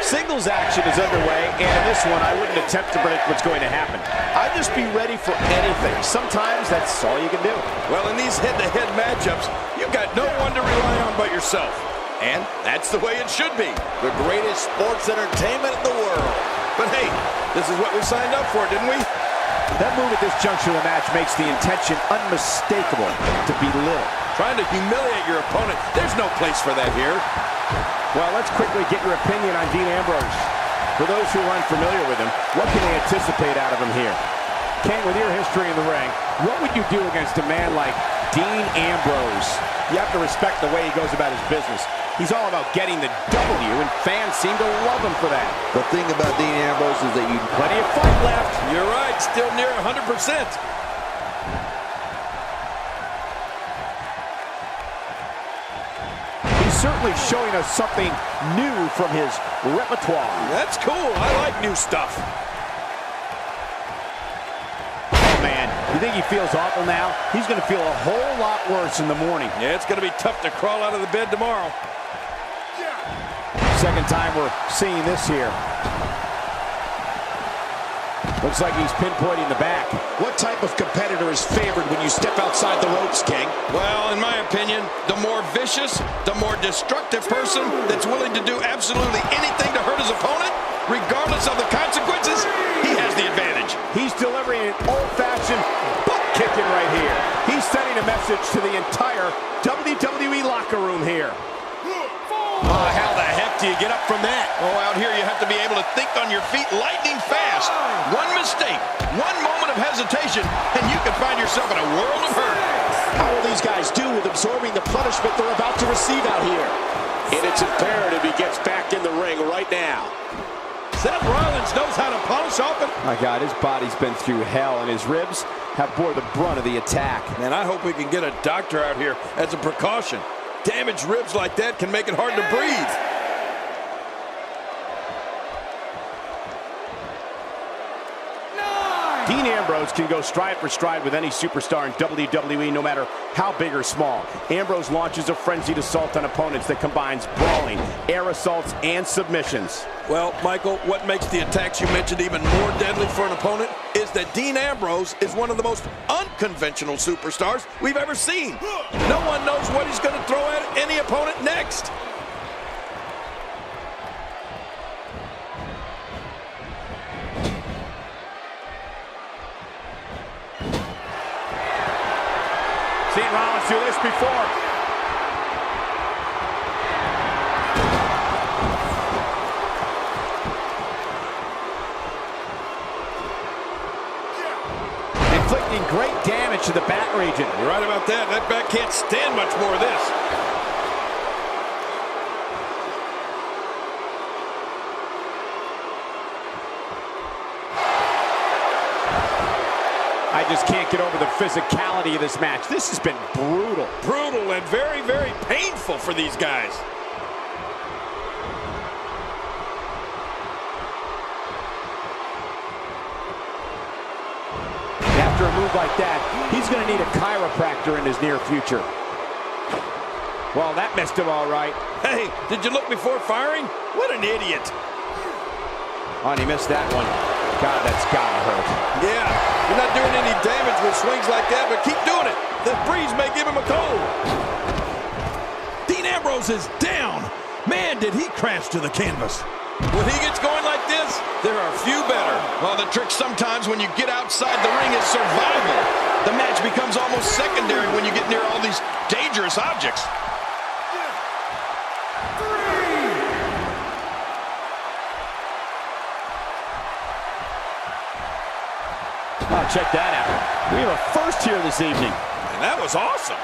Singles action is underway, and in this one, I wouldn't attempt to predict what's going to happen. I'd just be ready for anything. Sometimes that's all you can do. Well, in these head-to-head matchups, you've got no one to rely on but yourself. And that's the way it should be. The greatest sports entertainment in the world. But hey, this is what we signed up for, didn't we? That move at this juncture of the match makes the intention unmistakable to belittle. Trying to humiliate your opponent, there's no place for that here. Well, let's quickly get your opinion on Dean Ambrose. For those who are unfamiliar with him, what can they anticipate out of him here? King, with your history in the ring, what would you do against a man like Dean Ambrose? You have to respect the way he goes about his business. He's all about getting the W, and fans seem to love him for that. The thing about Dean Ambrose is that plenty of fight left. You're right, still near 100%. Certainly showing us something new from his repertoire. That's cool. I like new stuff. Oh, man. You think he feels awful now? He's going to feel a whole lot worse in the morning. Yeah, it's going to be tough to crawl out of the bed tomorrow. Second time we're seeing this here. Looks like he's pinpointing the back. What type of competitor is favored when you step outside the ropes, King? Well, in my opinion, the more vicious, the more destructive person that's willing to do absolutely anything to hurt his opponent, regardless of the consequences, he has the advantage. He's delivering an old-fashioned butt kicking right here. He's sending a message to the entire WWE locker room here. Oh, how the heck do you get up from that? Oh, out here you have to be able to think on your feet lightning fast. One mistake, one moment of hesitation, and you can find yourself in a world of hurt. How will these guys do with absorbing the punishment they're about to receive out here? And it's imperative he gets back in the ring right now. Seth Rollins knows how to polish off it. My God, his body's been through hell, and his ribs have bore the brunt of the attack. Man, I hope we can get a doctor out here as a precaution. Damaged ribs like that can make it hard to breathe. Dean Ambrose can go stride for stride with any superstar in WWE, no matter how big or small. Ambrose launches a frenzied assault on opponents that combines brawling, air assaults, and submissions. Well, Michael, what makes the attacks you mentioned even more deadly for an opponent is that Dean Ambrose is one of the most unconventional superstars we've ever seen. No one knows what he's going to throw at any opponent next. Seen Rollins do this before. Inflicting great damage to the back region. You're right about that. That back can't stand much more of this. I just can't get over the physicality of this match. This has been brutal. Brutal and very, very painful for these guys. After a move like that, he's going to need a chiropractor in his near future. Well, that missed him all right. Hey, did you look before firing? What an idiot. Oh, and he missed that one. God, that's gotta hurt. Yeah, you're not doing any damage with swings like that, but keep doing it. The breeze may give him a cold. Dean Ambrose is down. Man, did he crash to the canvas. When he gets going like this, there are few better. Well, the trick sometimes when you get outside the ring is survival. The match becomes almost secondary when you get near all these dangerous objects. Oh, check that out. We have a first here this evening. And that was awesome.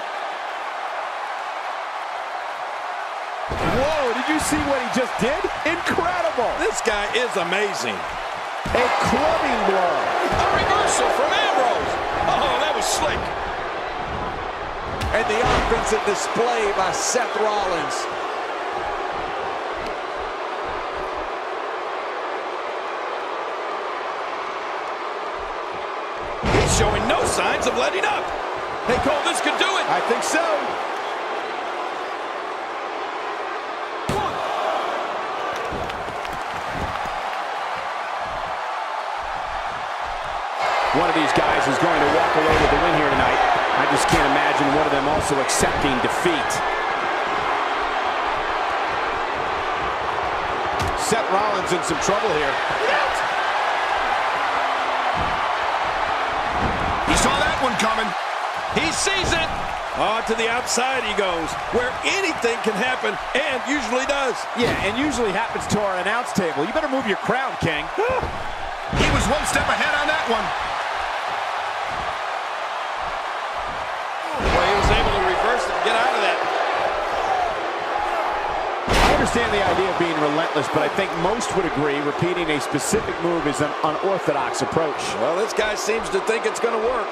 Whoa, did you see what he just did? Incredible. This guy is amazing. A clubbing blow. A reversal from Ambrose. Oh, that was slick. And the offensive display by Seth Rollins. Showing no signs of letting up. Hey, Cole, this could do it. I think so. one of these guys is going to walk away with the win here tonight. I just can't imagine one of them also accepting defeat. Seth Rollins in some trouble here. He saw that one coming. He sees it. Oh, to the outside he goes, where anything can happen, and usually does. Yeah, and usually happens to our announce table. You better move your crown, King. He was one step ahead on that one. Well, he was able to reverse it and get out of that. I understand the idea of being relentless, but I think most would agree repeating a specific move is an unorthodox approach. Well, this guy seems to think it's going to work.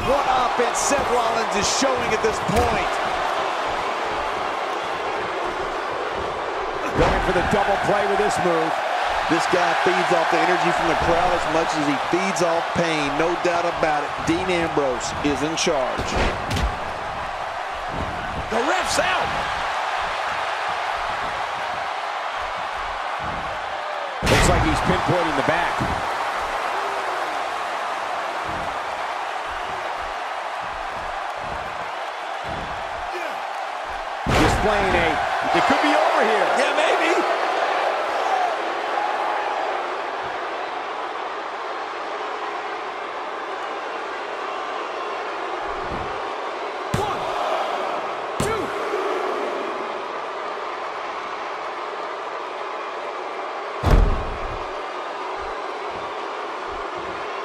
What offense Seth Rollins is showing at this point. Going for the double play with this move. This guy feeds off the energy from the crowd as much as he feeds off pain. No doubt about it. Dean Ambrose is in charge. The ref's out. Looks like he's pinpointing the back. Displaying it could be over here. Yeah, maybe.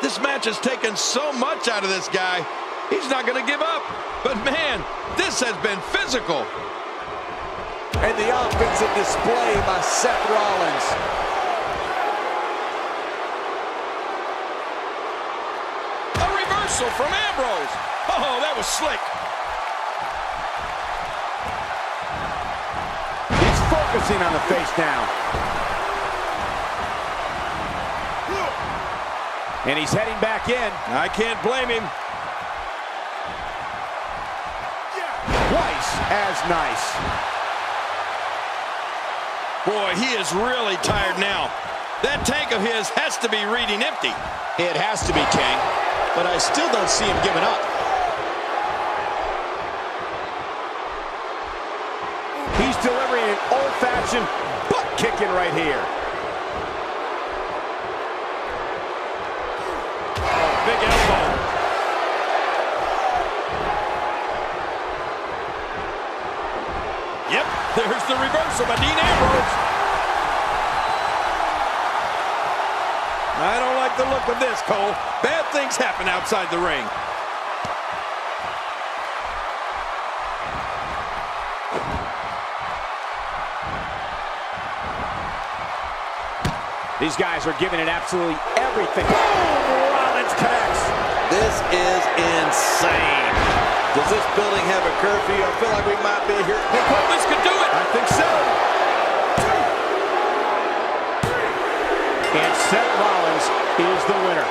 This match has taken so much out of this guy. He's not going to give up. But man, this has been physical. And the offensive display by Seth Rollins. A reversal from Ambrose. Oh, that was slick. He's focusing on the face now. And he's heading back in. I can't blame him. Twice as nice. Boy, he is really tired now. That tank of his has to be reading empty. It has to be, King, but I still don't see him giving up. He's delivering an old-fashioned butt kicking right here. Oh, big elbow. Yep, there's the reversal by Dean Ambrose. I don't like the look of this, Cole. Bad things happen outside the ring. These guys are giving it absolutely everything. Boom! Rollins connects. This is insane. Does this building have a curfew? I feel like we might be here. Cole, this could do it. I think so. And Seth Rollins is the winner.